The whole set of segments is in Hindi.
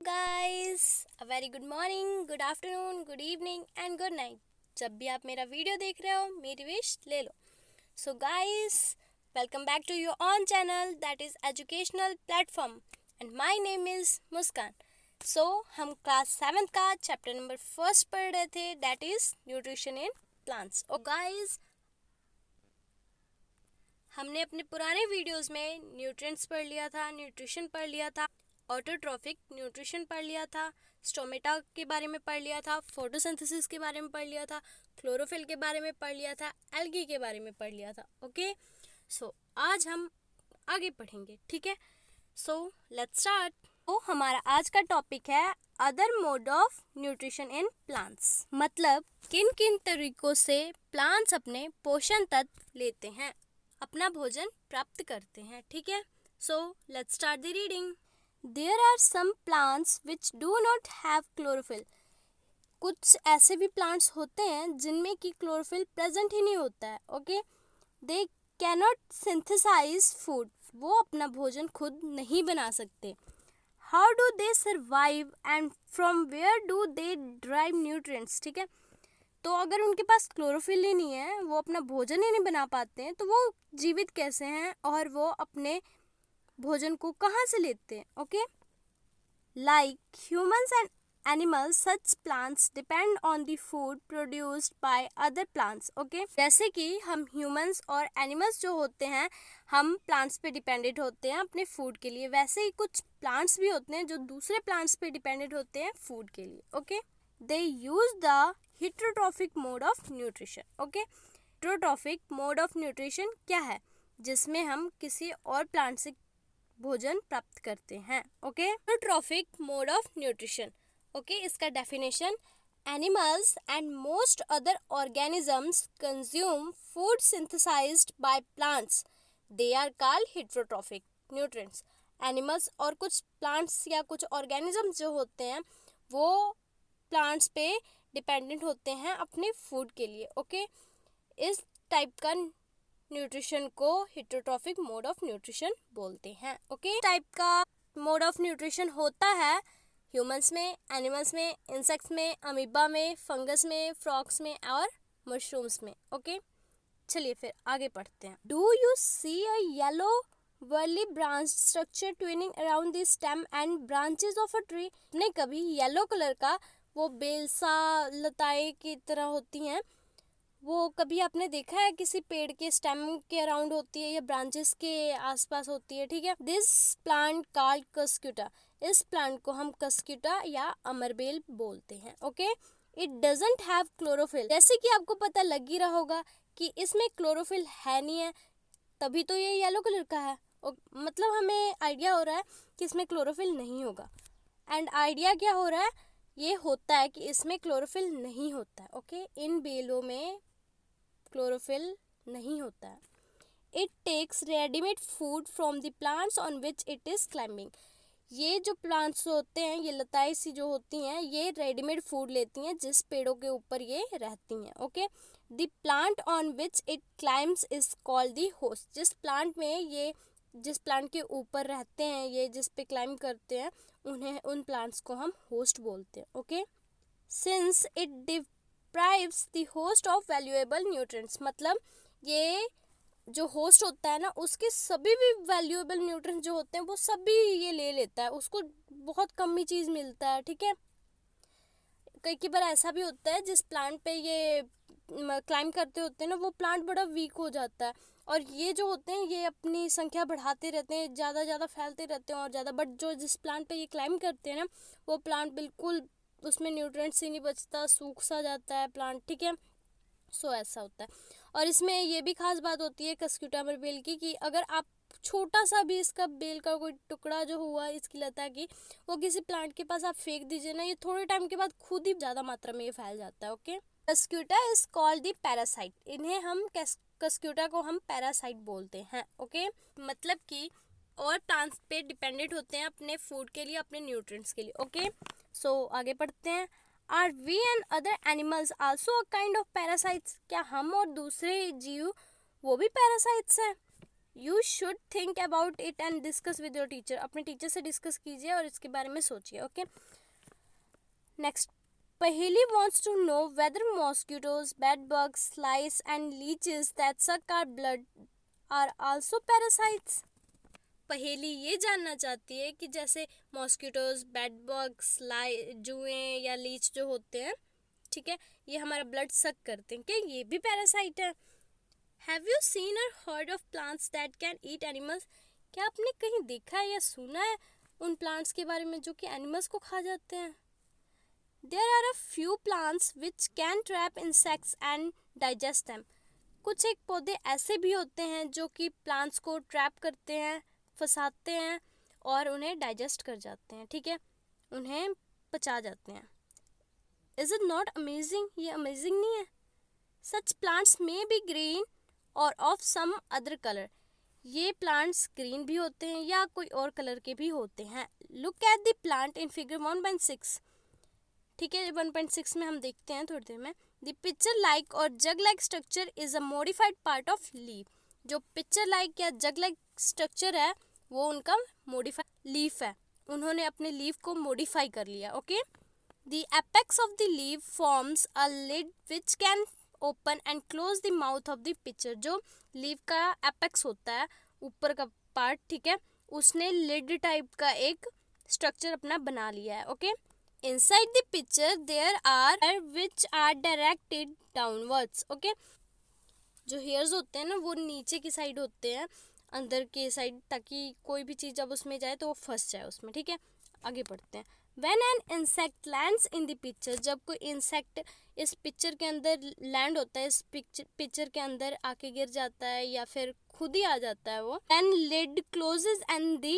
Guys, a very good morning, good afternoon, good evening and good night. जब भी आप मेरा वीडियो देख रहे हो मेरी विश ले लो। So guys, welcome back to your own channel that is educational platform and my name is Muskan. So हम क्लास 7th का चैप्टर नंबर फर्स्ट पढ़ रहे थे, that is nutrition in plants. और गाइस, हमने अपने पुराने वीडियोस में न्यूट्रिएंट्स पढ़ लिया था, न्यूट्रिशन पढ़ लिया था, ऑटोट्रॉफिक न्यूट्रिशन पढ़ लिया था, स्टोमेटा के बारे में पढ़ लिया था, फोटोसिंथेसिस के बारे में पढ़ लिया था, क्लोरोफिल के बारे में पढ़ लिया था, एल्गी के बारे में पढ़ लिया था। ओके, सो आज हम आगे पढ़ेंगे, ठीक है। So let's start. तो हमारा आज का टॉपिक है other mode of nutrition in plants, मतलब किन किन तरीकों से प्लांट्स अपने पोषण तत्व लेते हैं, अपना भोजन प्राप्त करते हैं, ठीक है। So let's start the reading. There are some plants which do not have chlorophyll. कुछ ऐसे भी प्लांट्स होते हैं जिनमें कि क्लोरोफिल प्रेजेंट ही नहीं होता है। Okay, they cannot synthesise food. वो अपना भोजन खुद नहीं बना सकते। How do they survive and from where do they drive nutrients. ठीक है, तो अगर उनके पास क्लोरोफिल ही नहीं है, वो अपना भोजन ही नहीं बना पाते हैं, तो वो जीवित कैसे हैं और वो अपने भोजन को कहाँ से लेते हैं। Okay, like humans and animals, such plants depend on the food produced by other plants. Okay, जैसे कि हम ह्यूमंस और एनिमल्स जो होते हैं, हम प्लांट्स पे डिपेंडेंट होते हैं अपने फूड के लिए, वैसे ही कुछ प्लांट्स भी होते हैं जो दूसरे प्लांट्स पे डिपेंडेंट होते हैं फूड के लिए। Okay, they use the heterotrophic mode of nutrition. Okay, heterotrophic mode of nutrition क्या है? जिसमें हम किसी और प्लांट से भोजन प्राप्त करते हैं। Okay, heterotrophic mode of nutrition. Okay, इसका definition, animals and most other organisms consume food synthesised by plants, they are called heterotrophic nutrients. Animals और कुछ प्लांट्स या कुछ ऑर्गेनिजम्स जो होते हैं वो प्लांट्स पे डिपेंडेंट होते हैं अपने फूड के लिए। ओके, इस टाइप का न्यूट्रिशन को हेटेरोट्रॉफिक मोड ऑफ न्यूट्रिशन बोलते हैं। ओके, टाइप का मोड ऑफ न्यूट्रिशन होता है ह्यूमंस में, एनिमल्स में, इंसेक्ट्स में, अमीबा में, फंगस में, फ्रॉग्स में और मशरूम्स में। ओके, चलिए फिर आगे पढ़ते हैं। Do you see a yellow wiry branch structure twining around the stem and branches of a tree. ने कभी येलो कलर का वो बेलसा लताएं की तरह होती हैं, वो कभी आपने देखा है किसी पेड़ के स्टेम के अराउंड होती है या ब्रांचेस के आसपास होती है? ठीक है, दिस प्लांट कॉल्ड कस्क्यूटा। इस प्लांट को हम कस्क्यूटा या अमरबेल बोलते हैं। Okay, it doesn't have chlorophyll. जैसे कि आपको पता लग ही रहा होगा कि इसमें क्लोरोफिल है नहीं है, तभी तो ये येलो कलर का है। मतलब हमें आइडिया हो रहा है कि इसमें क्लोरोफिल नहीं होगा। एंड आइडिया क्या हो रहा है? ये होता है कि इसमें क्लोरोफिल नहीं होता है। ओके, इन बेलों में क्लोरोफिल नहीं होता है। It takes readymade food from the plants on which it is climbing. ये जो प्लांट्स होते हैं, ये लताएं सी जो होती हैं, ये रेडीमेड फूड लेती हैं जिस पेड़ों के ऊपर ये रहती हैं। Okay, the plant on which it climbs is called the host. जिस प्लांट के ऊपर रहते हैं ये, जिस पे क्लाइंब करते हैं, उन प्लांट्स को हम होस्ट बोलते हैं। Okay, since it deprives the host of valuable nutrients, मतलब ये जो होस्ट होता है ना, उसके सभी भी वैल्यूएबल न्यूट्रिएंट्स जो होते हैं वो सभी ये ले लेता है, उसको बहुत कम ही चीज़ मिलता है। ठीक है, कई बार ऐसा भी होता है जिस प्लांट पे ये क्लाइंब करते होते हैं ना, वो प्लांट बड़ा वीक हो जाता है और ये जो होते हैं ये अपनी संख्या बढ़ाते रहते हैं, ज़्यादा फैलते रहते हैं और ज़्यादा, बट जो जिस प्लांट पे ये क्लाइंब करते हैं ना, वो प्लांट बिल्कुल, उसमें न्यूट्रिएंट्स ही नहीं बचता, सूख सा जाता है प्लांट। ठीक है, सो ऐसा होता है। और इसमें ये भी खास बात होती है कस्क्यूटा बेल की, कि अगर आप छोटा सा भी इसका बेल का कोई टुकड़ा जो हुआ इसकी लता की, वो किसी प्लांट के पास आप फेंक दीजिए ना, ये थोड़े टाइम के बाद खुद ही ज़्यादा मात्रा में ये फैल जाता है। Okay, Cuscuta is called the parasite. इन्हें हम कस्क्यूटा को हम पैरासाइट बोलते हैं। ओके, मतलब कि और प्लांट्स पे डिपेंडेंट होते हैं अपने फूड के लिए, अपने न्यूट्रिएंट्स के लिए। ओके, सो आगे पढ़ते हैं। Are we and other animals also a kind of parasites. क्या हम और दूसरे जीव वो भी पैरासाइट्स हैं? You should think about it and discuss with your teacher. अपने टीचर से डिस्कस कीजिए और इसके बारे में सोचिए. Okay, next. Paheli wants to know whether mosquitoes, bed bugs, flies and leeches that suck our blood are also parasites. पहेली ये जानना चाहती है कि जैसे मॉस्किटोज, बेड बग्स, जुएं या लीच जो होते हैं, ठीक है, ये हमारा ब्लड सक करते हैं, क्या ये भी पैरासाइट है? हैव यू सीन और heard of plants that can eat animals. क्या आपने कहीं देखा है या सुना है उन प्लांट्स के बारे में जो कि एनिमल्स को खा जाते हैं? There are a few plants which can trap insects and digest them. कुछ एक पौधे ऐसे भी होते हैं जो कि प्लांट्स को ट्रैप करते हैं, फंसाते हैं और उन्हें डाइजेस्ट कर जाते हैं, ठीक है, उन्हें पचा जाते हैं. Is it not amazing? ये अमेजिंग नहीं है? सच प्लांट्स में बी ग्रीन और ऑफ सम अदर कलर. ये प्लांट्स ग्रीन भी होते हैं या कोई और कलर के भी होते हैं. Look at the plant in figure 1.6. ठीक है, 1.6 में हम देखते हैं थोड़ी देर में. द पिक्चर लाइक और jug like structure is a modified part of leaf. जो पिक्चर लाइक या जग लाइक स्ट्रक्चर है वो उनका मॉडिफाइड लीफ है. उन्होंने अपने लीफ को मॉडिफाई कर लिया. Okay, the apex of the leaf forms a lid which can open and close the mouth of the pitcher. जो लीफ का एपेक्स होता है, ऊपर का पार्ट, ठीक है, उसने लिड टाइप का एक स्ट्रक्चर अपना बना लिया है. Okay, inside the picture there are hair which are directed downwards. okay, जो हेयर्स होते हैं ना वो नीचे की साइड होते हैं, अंदर के साइड, ताकि कोई भी चीज़ जब उसमें जाए तो वो फंस जाए उसमें. ठीक है, आगे बढ़ते हैं. When an insect lands in the picture, जब कोई इंसेक्ट इस पिक्चर के अंदर लैंड होता है, इस पिक्चर के अंदर आके गिर जाता है या फिर खुद ही आ जाता है वो, then lid closes and the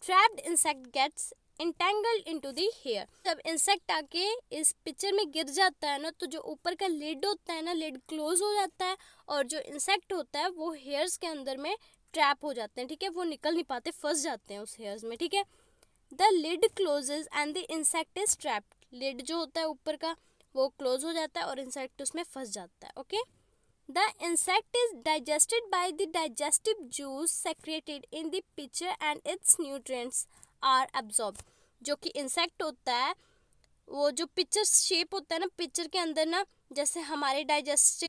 trapped insect gets entangled into the hair. जब इंसेक्ट आके इस पिक्चर में गिर जाता है ना, तो जो ऊपर का लिड होता है ना, लिड क्लोज हो जाता है और जो इंसेक्ट होता है वो हेयर्स के अंदर में ट्रैप हो जाते हैं. ठीक है, वो निकल नहीं पाते, फंस जाते हैं उस हेयर्स में. ठीक है, the lid closes and the insect is trapped. Lid जो होता है ऊपर का वो क्लोज हो जाता है और इंसेक्ट उसमें फंस जाता है. Okay, the insect is digested by the digestive juice secreted in the pitcher and its nutrients are absorb. जो कि इंसेक्ट होता है, वो जो पिक्चर शेप होता है ना पिक्चर के अंदर ना, जैसे हमारे डाइजेस्टिव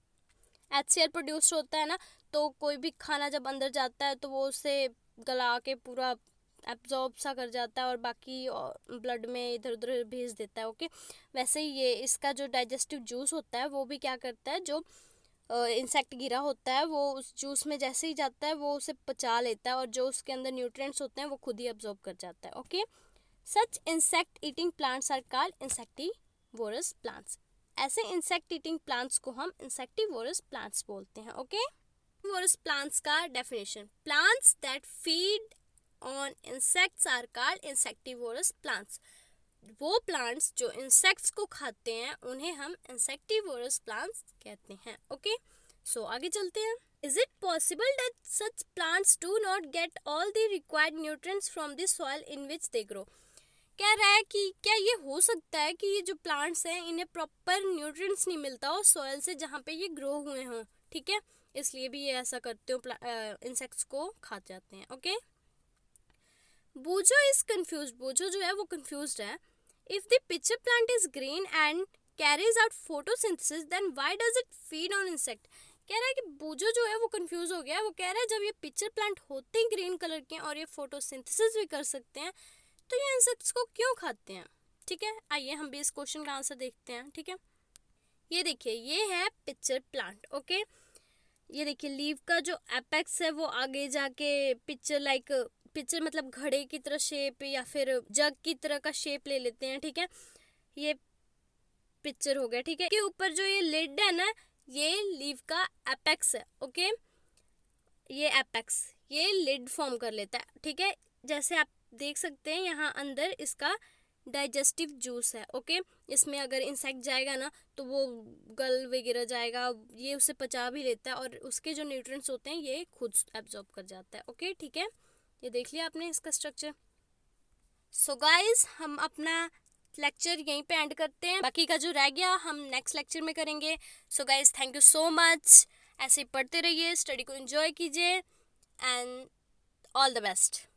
HCl प्रोड्यूस होता है ना, तो कोई भी खाना जब अंदर जाता है तो वो उसे गला के पूरा एब्जॉर्ब सा कर जाता है और बाकी ब्लड में इधर उधर भेज देता है. ओके, वैसे ही ये इसका जो डाइजेस्टिव जूस होता है वो भी क्या करता है, जो इंसेक्ट गिरा होता है वो उस जूस में जैसे ही जाता है वो उसे पचा लेता है और जो उसके अंदर न्यूट्रिएंट्स होते हैं वो खुद ही एब्जॉर्ब कर जाता है. Okay, such insect eating plants are called insectivorous plants. ऐसे इंसेक्ट ईटिंग प्लांट्स को हम इंसेक्टिवोरस प्लांट्स बोलते हैं. ओके, इंसेक्टिवोरस प्लांट्स का definition. Plants that feed on insects are called insectivorous plants. वो प्लांट्स जो इंसेक्ट्स को खाते हैं उन्हें हम इंसेक्टिवोरस प्लांट्स कहते हैं. ओके, सो आगे चलते हैं. Is it possible that such plants do not get all the required nutrients from the soil in which they grow. कह रहा है कि क्या ये हो सकता है कि ये जो प्लांट्स हैं इन्हें प्रॉपर न्यूट्रिएंट्स नहीं मिलता हो सॉइल से जहाँ पे ये ग्रो हुए हों. ठीक है, इसलिए भी ये ऐसा करते हो, इंसेक्ट्स को खा जाते हैं. ओके, बूझो इज कंफ्यूज. बूझो जो है वो कंफ्यूज्ड है. If the pitcher plant is green and carries out photosynthesis then why does it feed on insect. कह रहा है कि बूझो जो है वो कंफ्यूज हो गया है. वो कह रहा है जब ये पिक्चर प्लांट होते हैं ग्रीन कलर के और ये फोटोसिंथेसिस भी कर सकते हैं तो ये इंसेक्ट्स को क्यों खाते हैं. ठीक है, आइए हम भी इस क्वेश्चन का आंसर देखते हैं. ठीक है, ये देखिए, ये है पिक्चर प्लांट. ओके, ये देखिए लीफ का जो एपेक्स है वो आगे जाके पिक्चर मतलब घड़े की तरह शेप या फिर जग की तरह का शेप ले लेते हैं. ठीक है, ये पिक्चर हो गया. ठीक है, के ऊपर जो ये लिड है ना, ये लीफ का एपेक्स है. ओके, ये एपेक्स ये लिड फॉर्म कर लेता है. ठीक है, जैसे आप देख सकते हैं यहाँ अंदर इसका डाइजेस्टिव जूस है. ओके, इसमें अगर इंसेक्ट जाएगा ना तो वो गल वगैरह जाएगा, ये उसे पचा भी लेता है और उसके जो न्यूट्रिएंट्स होते हैं ये खुद एब्जॉर्ब कर जाता है. ओके, ठीक है, ये देख लिया आपने इसका स्ट्रक्चर. सो गाइस, हम अपना लेक्चर यहीं पे एंड करते हैं. बाकी का जो रह गया हम नेक्स्ट लेक्चर में करेंगे. So guys, thank you so much. ऐसे ही पढ़ते रहिए, स्टडी को एंजॉय कीजिए. And all the best.